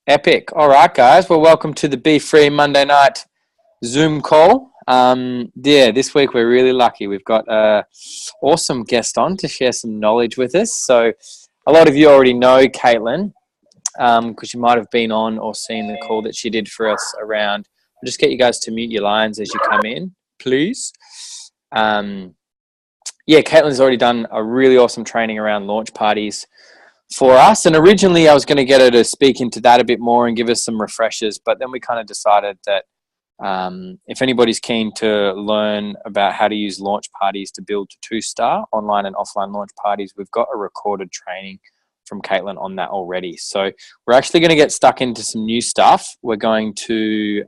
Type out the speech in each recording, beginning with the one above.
Epic. All right, guys. Well, welcome to the BFree Monday night Zoom call. This week we're really lucky. We've got an awesome guest on to share some knowledge with us. So a lot of you already know Caitlyn because you might have been on or seen the call that she did for us around. I'll just get you guys to mute your lines as you come in, please. Caitlyn's already done a really awesome training around launch parties for us, and originally I was going to get her to speak into that a bit more and give us some refreshers, but then we kind of decided that if anybody's keen to learn about how to use launch parties to build to 2-star online and offline launch parties, we've got a recorded training from Caitlyn on that already. So we're actually going to get stuck into some new stuff. We're going to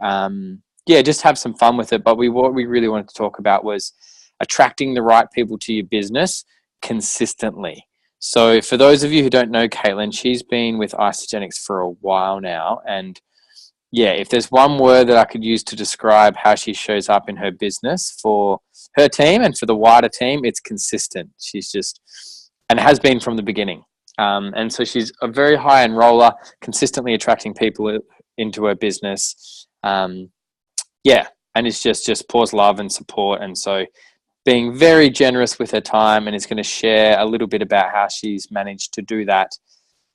just have some fun with it, but what we really wanted to talk about was attracting the right people to your business consistently. So for those of you who don't know Caitlyn, she's been with Isagenix for a while now. And if there's one word that I could use to describe how she shows up in her business for her team and for the wider team, it's consistent. She's just, and has been from the beginning. And so she's a very high enroller, consistently attracting people into her business. And it's just pours love and support. And so being very generous with her time, and is going to share a little bit about how she's managed to do that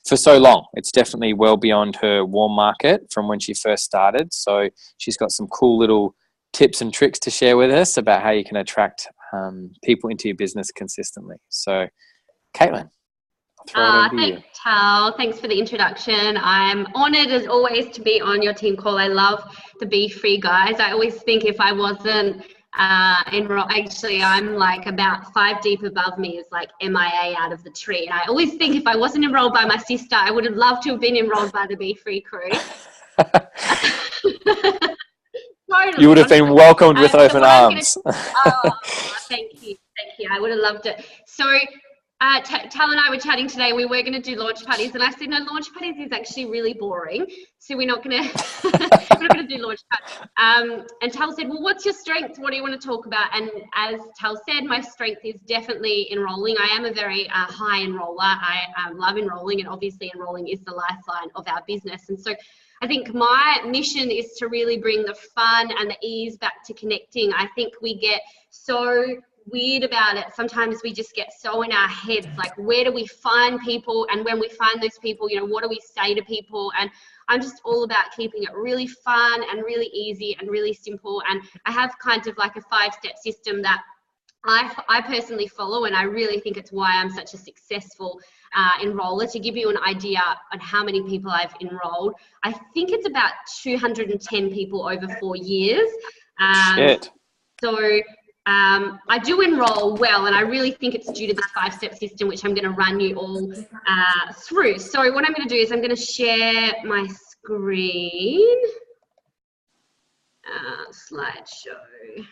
for so long. It's definitely well beyond her warm market from when she first started. So she's got some cool little tips and tricks to share with us about how you can attract people into your business consistently. So Caitlyn, I'll throw it over to you. Thanks, Tal. Thanks for the introduction. I'm honoured as always to be on your team call. I love the BFree guys. I always think if I wasn't actually I'm like about 5 deep above me is like MIA out of the tree, and I always think if I wasn't enrolled by my sister, I would have loved to have been enrolled by the BFree crew. Totally, you would have been welcomed with open arms. Thank you, I would have loved it. So Tal and I were chatting today. We were going to do launch parties, and I said, no, launch parties is actually really boring, so we're not going to do launch parties. And Tal said, well, what's your strength? What do you want to talk about? And as Tal said, my strength is definitely enrolling. I am a very high enroller. I love enrolling, and obviously enrolling is the lifeline of our business. And so I think my mission is to really bring the fun and the ease back to connecting. I think we get so weird about it. Sometimes we just get so in our heads, like, where do we find people? And when we find those people, what do we say to people? And I'm just all about keeping it really fun and really easy and really simple. And I have kind of like a 5-step system that I personally follow, and I really think it's why I'm such a successful enroller. To give you an idea on how many people I've enrolled, I think it's about 210 people over 4 years. Shit. So I do enroll well, and I really think it's due to this 5-step system, which I'm going to run you all through. So what I'm going to do is I'm going to share my screen, slideshow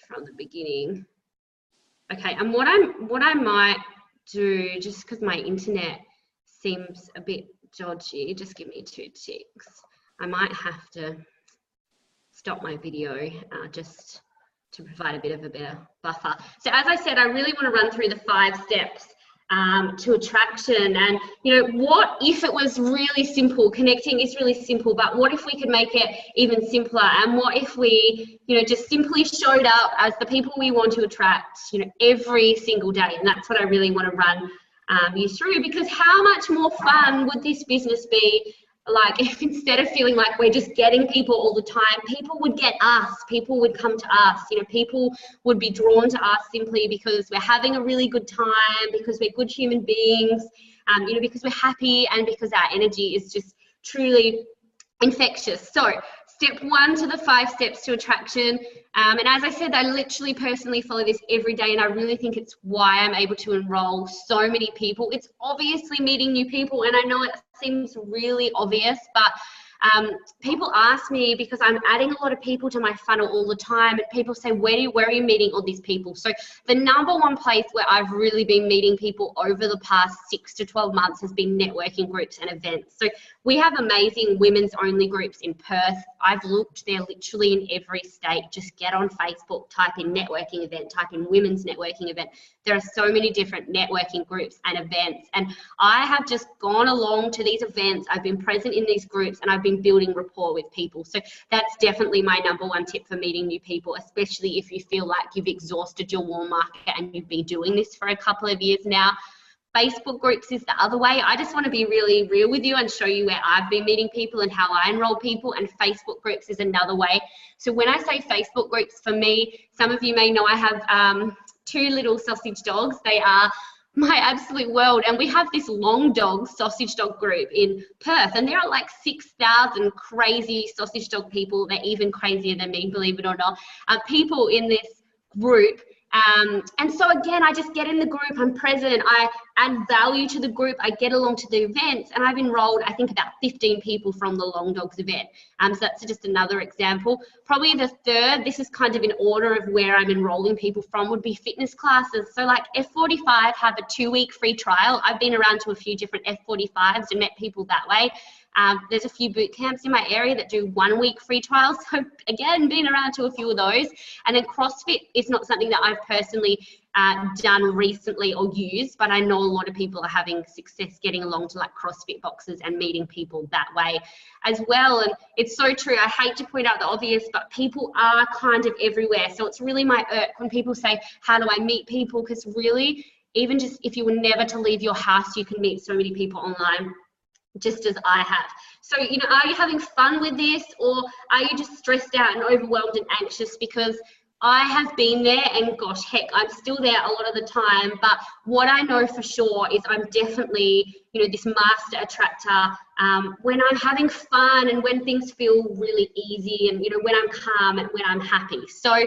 from the beginning. Okay, and what I might do, just because my internet seems a bit dodgy, just give me 2 ticks. I might have to stop my video just to provide a bit of a better buffer. So as I said, I really want to run through the 5 steps to attraction. And what if it was really simple? Connecting is really simple, but what if we could make it even simpler? And what if we just simply showed up as the people we want to attract every single day? And that's what I really want to run you through, because how much more fun would this business be like if instead of feeling like we're just getting people all the time, people would get us, people would come to us, people would be drawn to us simply because we're having a really good time, because we're good human beings, because we're happy, and because our energy is just truly infectious. So step 1 to the 5 steps to attraction. And as I said, I literally personally follow this every day, and I really think it's why I'm able to enroll so many people. It's obviously meeting new people, and I know it seems really obvious, but people ask me, because I'm adding a lot of people to my funnel all the time, and people say, where are you meeting all these people? So the #1 place where I've really been meeting people over the past 6 to 12 months has been networking groups and events. So we have amazing women's only groups in Perth. I've looked, they're literally in every state. Just get on Facebook, type in networking event, type in women's networking event. There are so many different networking groups and events, and I have just gone along to these events. I've been present in these groups and I've been building rapport with people. So that's definitely my number one tip for meeting new people, especially if you feel like you've exhausted your warm market and you've been doing this for a couple of years now. Facebook groups is the other way. I just want to be really real with you and show you where I've been meeting people and how I enroll people, and Facebook groups is another way. So when I say Facebook groups, for me, some of you may know I have 2 little sausage dogs. They are my absolute world, and we have this long dog sausage dog group in Perth, and there are like 6,000 crazy sausage dog people. They're even crazier than me, believe it or not, people in this group. And so again, I just get in the group, I'm present, I add value to the group, I get along to the events, and I've enrolled, I think, about 15 people from the Long Dogs event. So that's just another example. Probably the third, this is kind of in order of where I'm enrolling people from, would be fitness classes. So like F45 have a 2-week free trial. I've been around to a few different F45s and met people that way. There's a few boot camps in my area that do 1-week free trials. So again, been around to a few of those. And then CrossFit is not something that I've personally done recently or used, but I know a lot of people are having success getting along to like CrossFit boxes and meeting people that way as well. And it's so true. I hate to point out the obvious, but people are kind of everywhere. So it's really my irk when people say, how do I meet people? Because really, even just if you were never to leave your house, you can meet so many people online, just as I have. So, you know, are you having fun with this, or are you just stressed out and overwhelmed and anxious? Because I have been there, and gosh, heck, I'm still there a lot of the time. But what I know for sure is I'm definitely, you know, this master attractor when I'm having fun and when things feel really easy, and, you know, when I'm calm and when I'm happy. So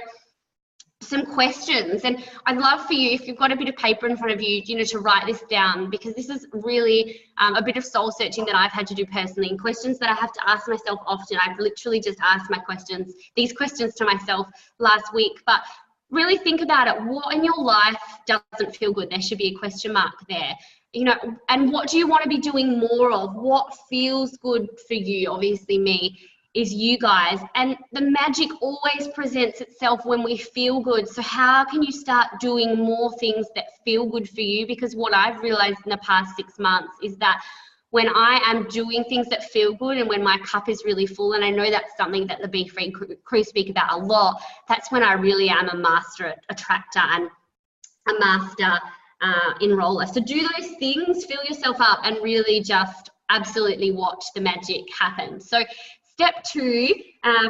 some questions, and I'd love for you, if you've got a bit of paper in front of you, you know, to write this down, because this is really a bit of soul searching that I've had to do personally, and questions that I have to ask myself often. I've literally just asked these questions to myself last week. But really think about it. What in your life doesn't feel good? There should be a question mark there. You know, and what do you want to be doing more of? What feels good for you? Obviously me is you guys, and the magic always presents itself when we feel good. So how can you start doing more things that feel good for you? Because what I've realized in the past 6 months is that when I am doing things that feel good and when my cup is really full, and I know that's something that the BFree crew speak about a lot, that's when I really am a master attractor and a master enroller. So do those things, fill yourself up, and really just absolutely watch the magic happen. So step 2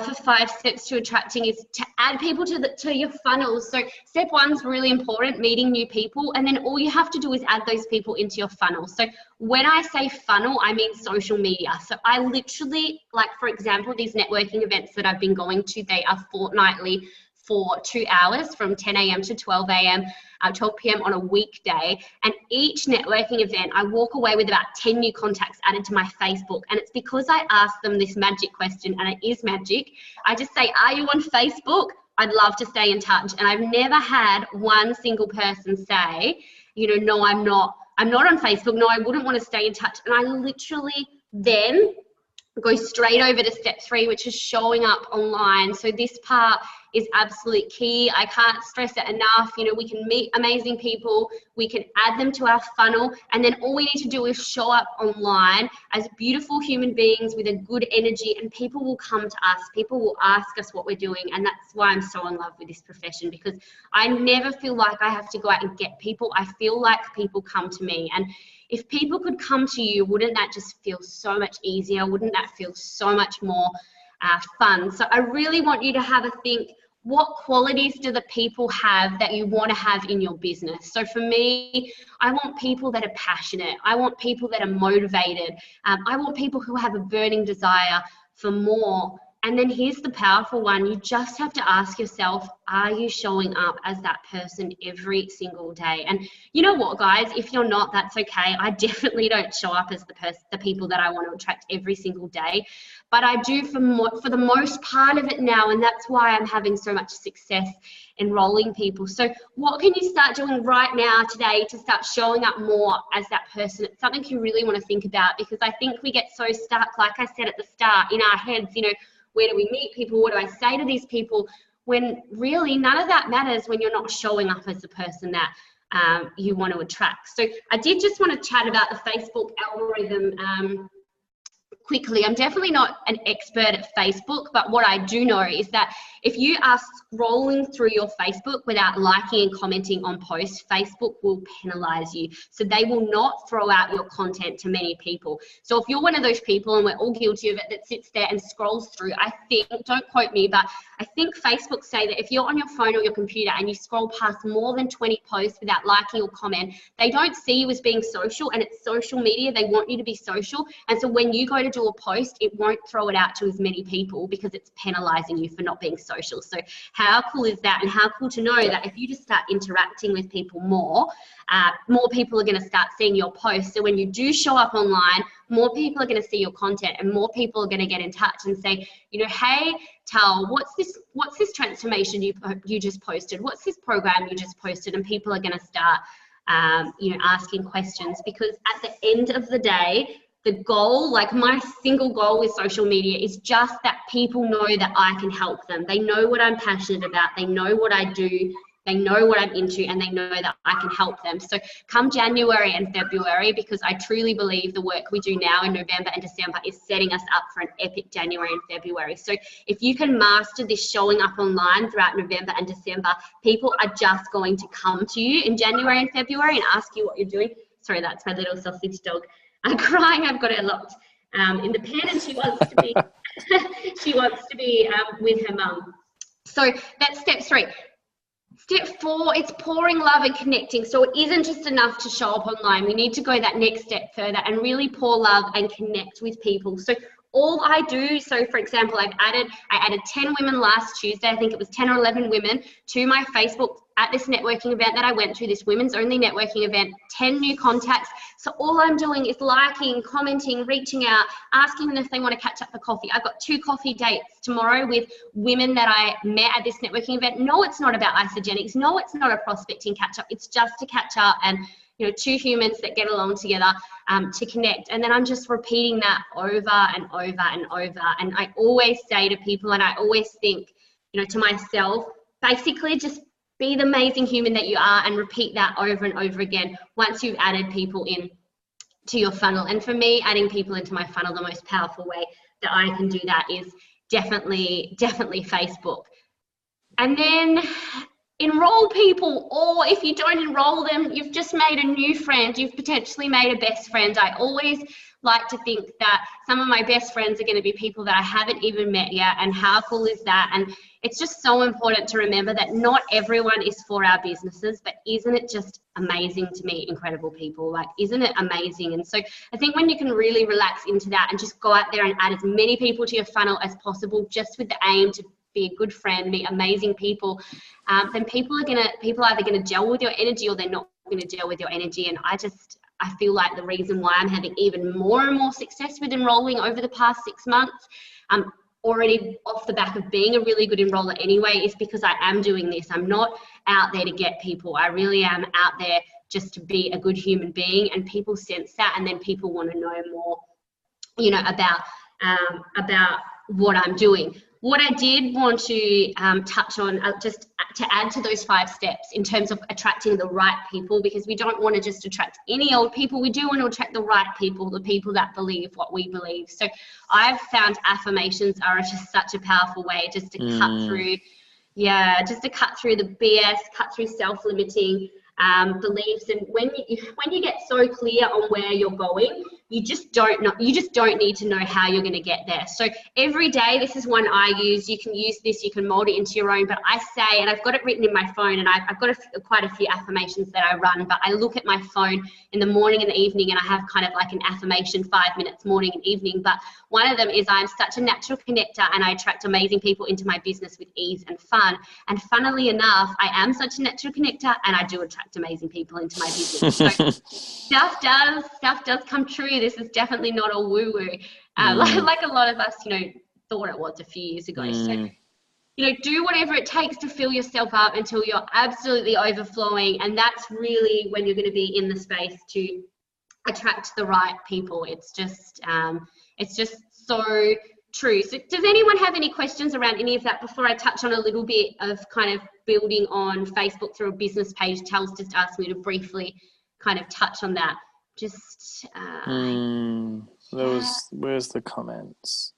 for 5 steps to attracting is to add people to your funnels. So step 1's really important, meeting new people, and then all you have to do is add those people into your funnel. So when I say funnel, I mean social media. So I literally, like for example, these networking events that I've been going to, they are fortnightly for 2 hours from 10 a.m. to 12 a.m., 12 p.m. on a weekday. And each networking event, I walk away with about 10 new contacts added to my Facebook. And it's because I asked them this magic question, and it is magic. I just say, are you on Facebook? I'd love to stay in touch. And I've never had one single person say, you know, no, I'm not on Facebook. No, I wouldn't want to stay in touch. And I literally then go straight over to step 3, which is showing up online. So this part is absolutely key. I can't stress it enough. You know, we can meet amazing people, we can add them to our funnel, and then all we need to do is show up online as beautiful human beings with a good energy, and people will come to us. People will ask us what we're doing, and that's why I'm so in love with this profession, because I never feel like I have to go out and get people. I feel like people come to me. And if people could come to you, wouldn't that just feel so much easier? Wouldn't that feel so much more fun? So I really want you to have a think, what qualities do the people have that you want to have in your business? So for me, I want people that are passionate. I want people that are motivated. I want people who have a burning desire for more. And then here's the powerful one. You just have to ask yourself, are you showing up as that person every single day? And you know what, guys, if you're not, that's okay. I definitely don't show up as the people that I want to attract every single day. But I do for the most part of it now, and that's why I'm having so much success enrolling people. So what can you start doing right now today to start showing up more as that person? It's something you really want to think about, because I think we get so stuck, like I said at the start, in our heads, you know, where do we meet people? What do I say to these people? When really none of that matters when you're not showing up as the person that you want to attract. So I did just want to chat about the Facebook algorithm quickly. I'm definitely not an expert at Facebook, but what I do know is that if you are scrolling through your Facebook without liking and commenting on posts, Facebook will penalize you. So they will not throw out your content to many people. So if you're one of those people, and we're all guilty of it, that sits there and scrolls through, I think, don't quote me, but I think Facebook say that if you're on your phone or your computer and you scroll past more than 20 posts without liking or comment, they don't see you as being social, and it's social media. They want you to be social. And so when you go to do a post, it won't throw it out to as many people because it's penalizing you for not being social. So how cool is that? And how cool to know that if you just start interacting with people more people are going to start seeing your posts. So when you do show up online, more people are going to see your content, and more people are going to get in touch and say, you know, hey, Tal, what's this transformation you just posted? What's this program you just posted? And people are going to start, asking questions, because at the end of the day, the goal, like my single goal with social media, is just that people know that I can help them. They know what I'm passionate about. They know what I do. They know what I'm into, and they know that I can help them. So come January and February, because I truly believe the work we do now in November and December is setting us up for an epic January and February. So if you can master this showing up online throughout November and December, people are just going to come to you in January and February and ask you what you're doing. Sorry, that's my little sausage dog crying. I've got her locked in the pen, and she wants to be with her mum. So that's step 3. Step 4, it's pouring love and connecting. So it isn't just enough to show up online. We need to go that next step further and really pour love and connect with people. So all I do, so for example, I added 10 women last Tuesday. I think it was 10 or 11 women to my Facebook at this networking event that I went to, this women's only networking event, 10 new contacts. So all I'm doing is liking, commenting, reaching out, asking them if they want to catch up for coffee. I've got 2 coffee dates tomorrow with women that I met at this networking event. No, it's not about isogenics. No, it's not a prospecting catch up. It's just to catch up and, you know, 2 humans that get along together to connect. And then I'm just repeating that over and over and over. And I always say to people, and I always think, you know, to myself, basically just be the amazing human that you are, and repeat that over and over again once you've added people in to your funnel. And for me, adding people into my funnel, the most powerful way that I can do that is definitely Facebook. And then enroll people, or if you don't enroll them, you've just made a new friend. You've potentially made a best friend. I always like to think that some of my best friends are going to be people that I haven't even met yet, and how cool is that? And it's just so important to remember that not everyone is for our businesses, but isn't it just amazing to meet incredible people? Like, isn't it amazing? And so I think when you can really relax into that and just go out there and add as many people to your funnel as possible, just with the aim to be a good friend, meet amazing people, then people are either going to gel with your energy, or they're not going to gel with your energy. And I feel like the reason why I'm having even more and more success with enrolling over the past 6 months, already off the back of being a really good enroller anyway, is because I am doing this. I'm not out there to get people. I really am out there just to be a good human being, and people sense that, and then people want to know more, you know, about what I'm doing. What I did want to touch on, just to add to those 5 steps in terms of attracting the right people, because we don't want to just attract any old people. We do want to attract the right people, the people that believe what we believe. So I've found affirmations are just such a powerful way just to cut through, the BS, cut through self-limiting beliefs. And when you get so clear on where you're going, you just don't need to know how you're going to get there. So every day, this is one I use. You can use this, you can mold it into your own, but I say, and I've got it written in my phone, and I've got quite a few affirmations that I run, but I look at my phone in the morning and the evening, and I have kind of like an affirmation 5 minutes morning and evening. But one of them is, I'm such a natural connector, and I attract amazing people into my business with ease and fun. And funnily enough, I am such a natural connector, and I do attract amazing people into my business. So stuff does come true. This is definitely not all woo-woo, like a lot of us, you know, thought it was a few years ago. So, you know, do whatever it takes to fill yourself up until you're absolutely overflowing, and that's really when you're going to be in the space to attract the right people. It's just so True. So does anyone have any questions around any of that before I touch on a little bit of kind of building on Facebook through a business page? Tal's just asked me to briefly kind of touch on that. Just where's the comments?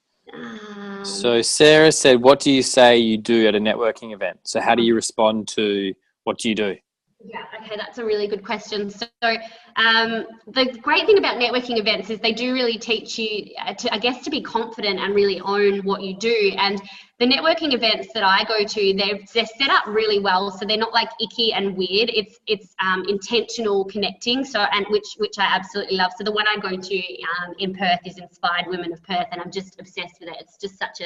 So Sarah said, what do you say you do at a networking event? So how do you respond to what do you do? Yeah, okay, that's a really good question. So the great thing about networking events is they do really teach you to, I guess, to be confident and really own what you do. And the networking events that I go to, they're set up really well, so they're not like icky and weird. It's intentional connecting, so and which I absolutely love. So the one I go to in Perth is Inspired Women of Perth, and I'm just obsessed with it. It's just such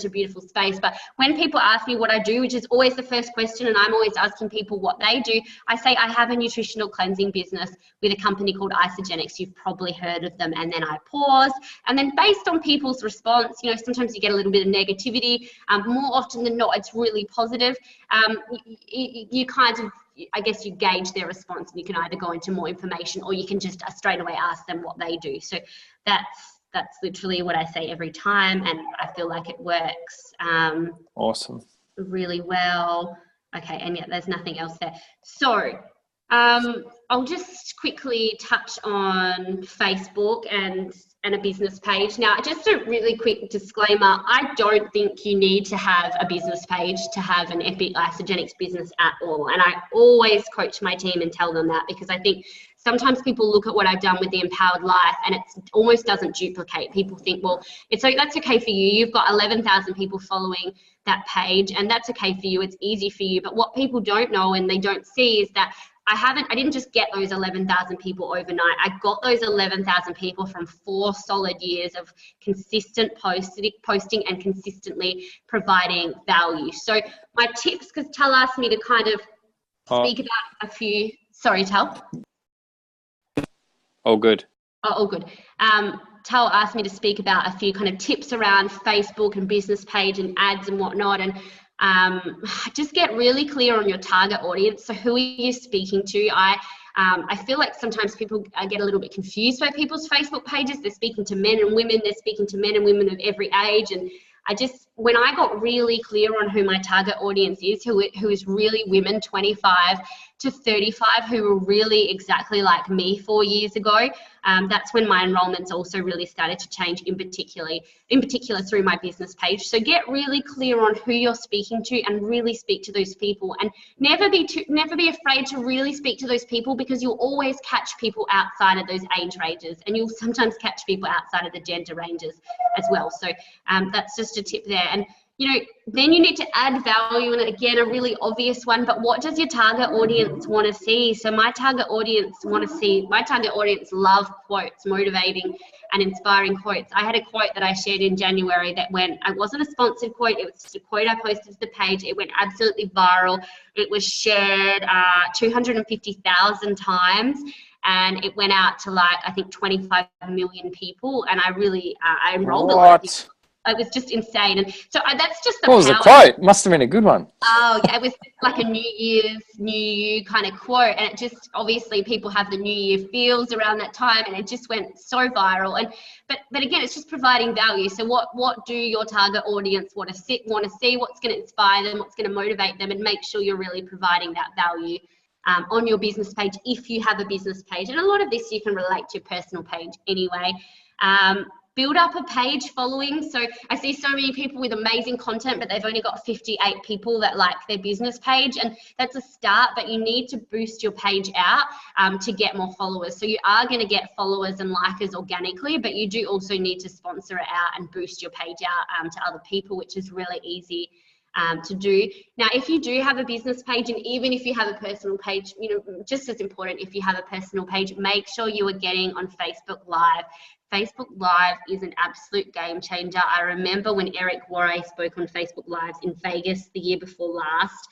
a beautiful space. But when people ask me what I do, which is always the first question, and I'm always asking people what they do, I say I have a nutritional cleansing business with a company called Isogenics. You've probably heard of them. And then I pause, and then based on people's response, you know, sometimes you get a little bit of negativity. More often than not, it's really positive. You kind of, I guess, you gauge their response, and you can either go into more information, or you can just straight away ask them what they do. So that's literally what I say every time, and I feel like it works awesome, really well. Okay, and yeah, there's nothing else there. So I'll just quickly touch on Facebook and a business page. Now, just a really quick disclaimer, I don't think you need to have a business page to have an Epic Isogenics business at all. And I always coach my team and tell them that, because I think sometimes people look at what I've done with the Empowered Life and it almost doesn't duplicate. People think, well, that's okay for you. You've got 11,000 people following that page, and that's okay for you. It's easy for you. But what people don't know and they don't see is that I didn't just get those 11,000 people overnight. I got those 11,000 people from 4 solid years of consistent posting and consistently providing value. So my tips, because Tal asked me to kind of speak about a few. Sorry, Tal. All good. Oh, all good. Tal asked me to speak about a few kind of tips around Facebook and business page and ads and whatnot. And just get really clear on your target audience. So who are you speaking to? I feel like sometimes people get a little bit confused by people's Facebook pages. They're speaking to men and women. They're speaking to men and women of every age. And when I got really clear on who my target audience is, who is really women 25 to 35 who were really exactly like me 4 years ago, that's when my enrollments also really started to change, in particular through my business page. So get really clear on who you're speaking to and really speak to those people, and never be afraid to really speak to those people, because you'll always catch people outside of those age ranges, and you'll sometimes catch people outside of the gender ranges as well. So that's just a tip there. And then you need to add value, and again, a really obvious one, but what does your target audience want to see? So my target audience love quotes, motivating and inspiring quotes. I had a quote that I shared in January that it wasn't a sponsored quote, it was just a quote I posted to the page. It went absolutely viral. It was shared 250,000 times. And it went out to I think 25 million people. And I really, I enrolled a lot. It was just insane. And so that's just the power. What was the quote? Must have been a good one. Oh, yeah, it was like a New You kind of quote. And it just, obviously people have the New Year feels around that time, and it just went so viral. And but again, it's just providing value. So what do your target audience want to see, what's going to inspire them, what's going to motivate them, and make sure you're really providing that value on your business page if you have a business page. And a lot of this you can relate to your personal page anyway. Build up a page following. So I see so many people with amazing content, but they've only got 58 people that like their business page, and that's a start, but you need to boost your page out to get more followers. So you are going to get followers and likers organically, but you do also need to sponsor it out and boost your page out to other people, which is really easy to do. Now, if you do have a business page, and even if you have a personal page, just as important, if you have a personal page, make sure you are getting on Facebook Live. Facebook Live is an absolute game changer. I remember when Eric Worre spoke on Facebook Lives in Vegas the year before last,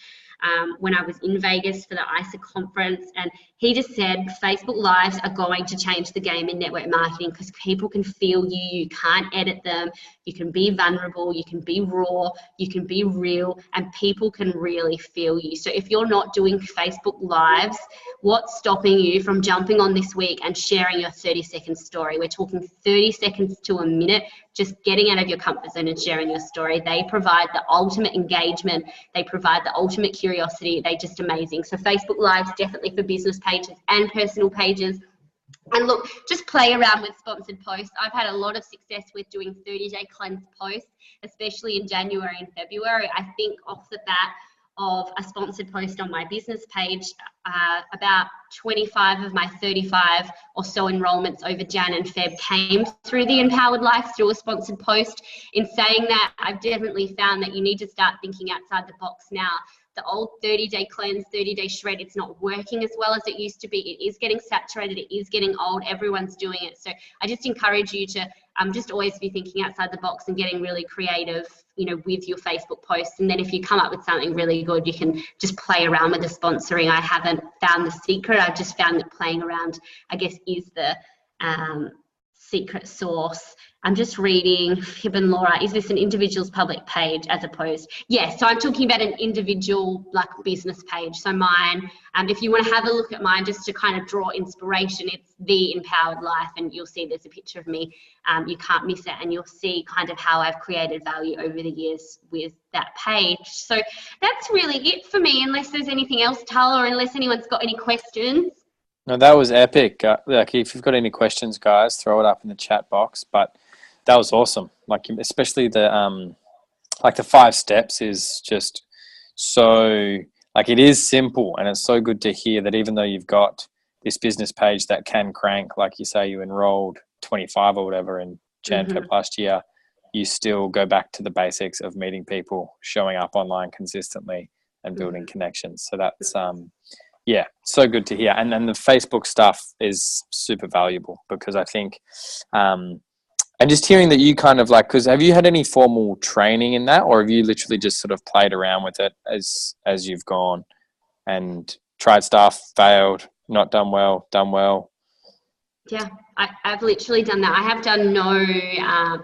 when I was in Vegas for the ISA conference, and he just said Facebook Lives are going to change the game in network marketing because people can feel you. You can't edit them. You can be vulnerable. You can be raw. You can be real, and people can really feel you. So if you're not doing Facebook Lives, what's stopping you from jumping on this week and sharing your 30-second story? We're talking 30 seconds to a minute, just getting out of your comfort zone and sharing your story. They provide the ultimate engagement. They provide the ultimate curiosity. They're just amazing. So Facebook Lives definitely for business pages and personal pages. And look, just play around with sponsored posts. I've had a lot of success with doing 30-day cleanse posts, especially in January and February. I think off the bat of a sponsored post on my business page, about 25 of my 35 or so enrollments over Jan and Feb came through the Empowered Life through a sponsored post. In saying that, I've definitely found that you need to start thinking outside the box now. The old 30-day cleanse, 30-day shred, it's not working as well as it used to be. It is getting saturated. It is getting old. Everyone's doing it. So I just encourage you to just always be thinking outside the box and getting really creative, with your Facebook posts. And then if you come up with something really good, you can just play around with the sponsoring. I haven't found the secret. I've just found that playing around, I guess, is the secret sauce. I'm just reading Hib and Laura. Is this an individual's public page as opposed? Yes, so I'm talking about an individual business page. So mine, if you want to have a look at mine just to kind of draw inspiration, it's The Empowered Life, and you'll see there's a picture of me. You can't miss it, and you'll see kind of how I've created value over the years with that page. So that's really it for me, unless there's anything else, Tala, or unless anyone's got any questions. No, that was epic. If you've got any questions, guys, throw it up in the chat box. But that was awesome. Especially the 5 steps is just so, it is simple, and it's so good to hear that even though you've got this business page that can crank, like you say, you enrolled 25 or whatever in Jan-Feb last year, you still go back to the basics of meeting people, showing up online consistently, and building connections. So that's so good to hear. And then the Facebook stuff is super valuable, because I think and just hearing that you kind of because have you had any formal training in that, or have you literally just sort of played around with it as you've gone and tried stuff, failed, not done well, done well? Yeah, I've literally done that. I have done no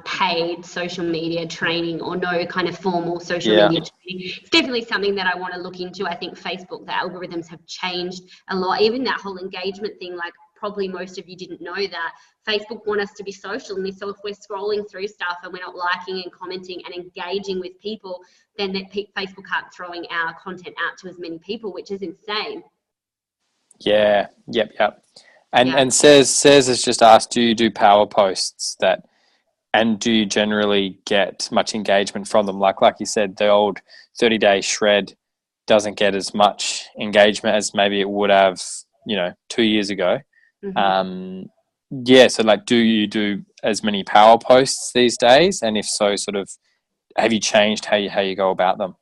paid social media training or no kind of formal social media training. It's definitely something that I want to look into. I think Facebook, the algorithms have changed a lot. Even that whole engagement thing, probably most of you didn't know that Facebook want us to be social. And so if we're scrolling through stuff and we're not liking and commenting and engaging with people, then Facebook aren't throwing our content out to as many people, which is insane. Yeah, yep. And Says has just asked, do you do power posts and do you generally get much engagement from them? Like you said, the old 30-day shred doesn't get as much engagement as maybe it would have, 2 years ago. So do you do as many power posts these days? And if so, sort of, have you changed how you go about them?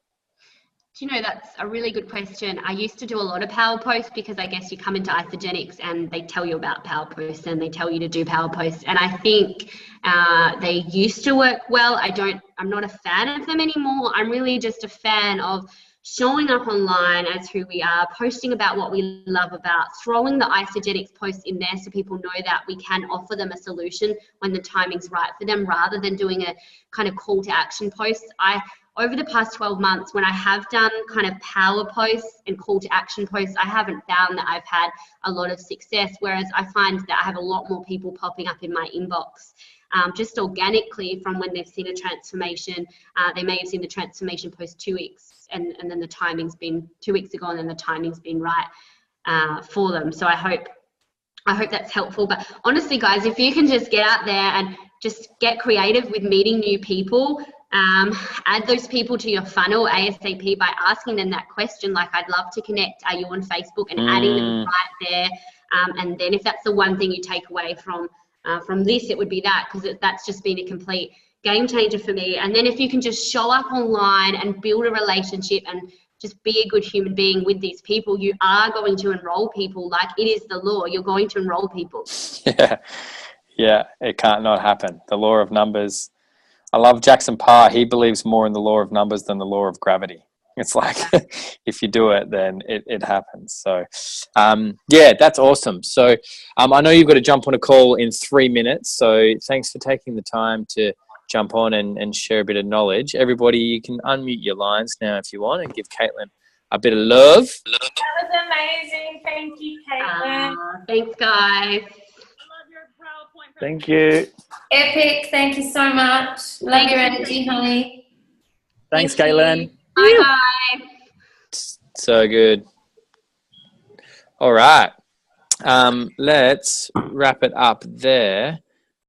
That's a really good question. I used to do a lot of power posts because I guess you come into Isogenics and they tell you about power posts and they tell you to do power posts. And I think they used to work well. I'm not a fan of them anymore. I'm really just a fan of showing up online as who we are, posting about what we love about, throwing the Isogenics posts in there so people know that we can offer them a solution when the timing's right for them, rather than doing a kind of call to action post. Over the past 12 months, when I have done kind of power posts and call to action posts, I haven't found that I've had a lot of success, whereas I find that I have a lot more people popping up in my inbox just organically from when they've seen a transformation. They may have seen the transformation post 2 weeks and then the timing's been 2 weeks ago and then the timing's been right for them. So I hope that's helpful. But honestly, guys, if you can just get out there and just get creative with meeting new people, add those people to your funnel ASAP by asking them that question, I'd love to connect, are you on Facebook, and adding them right there. And then if that's the one thing you take away from this, it would be that, because that's just been a complete game changer for me. And then if you can just show up online and build a relationship and just be a good human being with these people, you are going to enroll people. It is the law. You're going to enroll people. Yeah, it can't not happen. The law of numbers. I love Jackson Parr. He believes more in the law of numbers than the law of gravity. It's like, if you do it, then it happens. So, yeah, that's awesome. So I know you've got to jump on a call in 3 minutes. So thanks for taking the time to jump on and share a bit of knowledge. Everybody, you can unmute your lines now if you want and give Caitlyn a bit of love. That was amazing. Thank you, Caitlyn. Thanks, guys. Thank you. Epic. Thank you so much. Love your energy, honey. Thanks, Thank you. Caitlyn. Bye, guys. So good. All right. Let's wrap it up there.